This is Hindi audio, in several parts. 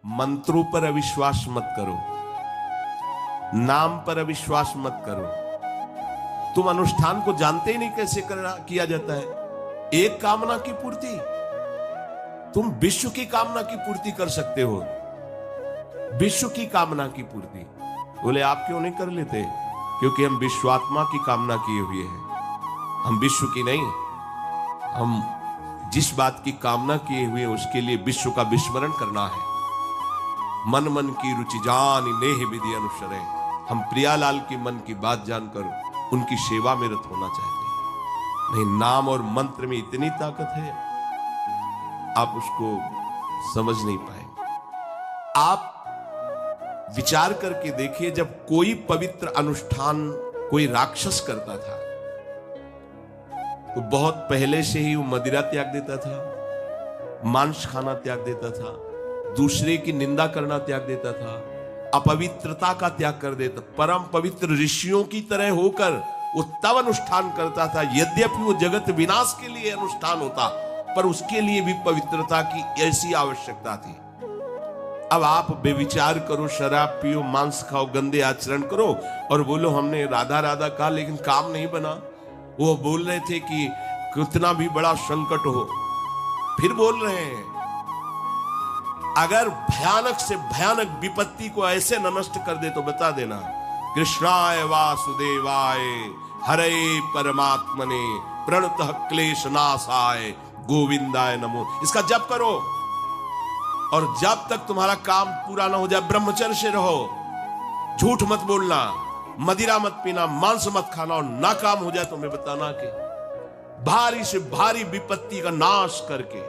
मंत्रों पर अविश्वास मत करो, नाम पर अविश्वास मत करो। तुम अनुष्ठान को जानते ही नहीं कैसे किया जाता है। एक कामना की पूर्ति, तुम विश्व की कामना की पूर्ति कर सकते हो, विश्व की कामना की पूर्ति। बोले आप क्यों नहीं कर लेते? क्योंकि हम विश्वात्मा की कामना किए हुए हैं, हम विश्व की नहीं। हम जिस बात की कामना किए हुए उसके लिए विश्व का विस्मरण करना है। मन मन की रुचि जान नेह विधि अनुसरे। हम प्रियालाल की मन की बात जानकर उनकी सेवा में रत होना चाहते हैं। नहीं, नाम और मंत्र में इतनी ताकत है, आप उसको समझ नहीं पाएंगे। आप विचार करके देखिए, जब कोई पवित्र अनुष्ठान कोई राक्षस करता था तो बहुत पहले से ही वो मदिरा त्याग देता था, मांस खाना त्याग देता था, दूसरे की निंदा करना त्याग देता था, अपवित्रता का त्याग कर देता। परम पवित्र ऋषियों की तरह होकर वो तब अनुष्ठान करता था। यद्यपि वो जगत विनाश के लिए अनुष्ठान होता, पर उसके लिए भी पवित्रता की ऐसी आवश्यकता थी। अब आप बेविचार करो, शराब पियो, मांस खाओ, गंदे आचरण करो और बोलो हमने राधा राधा कहा लेकिन काम नहीं बना। वो बोल रहे थे कि कितना भी बड़ा संकट हो, फिर बोल रहे हैं। अगर भयानक से भयानक विपत्ति को ऐसे न नष्ट कर दे तो बता देना, कृष्णाय वासुदेवाय हरे परमात्मने प्रणतः क्लेश नाशाय गोविंदाय नमो। इसका जप करो और जब तक तुम्हारा काम पूरा ना हो जाए ब्रह्मचर्य से रहो। झूठ मत बोलना, मदिरा मत पीना, मांस मत खाना, और ना काम हो जाए तो मैं बताना कि भारी से भारी विपत्ति का नाश करके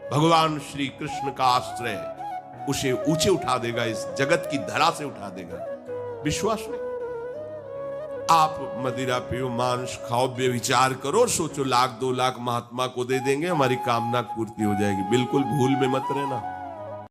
भगवान श्री कृष्ण का आश्रय उसे ऊंचे उठा देगा, इस जगत की धरा से उठा देगा। विश्वास नहीं? आप मदिरा पियो, मांस खाओ, बेविचार करो, सोचो 1 लाख 2 लाख महात्मा को दे देंगे, हमारी कामना पूर्ति हो जाएगी। बिल्कुल भूल में मत रहना।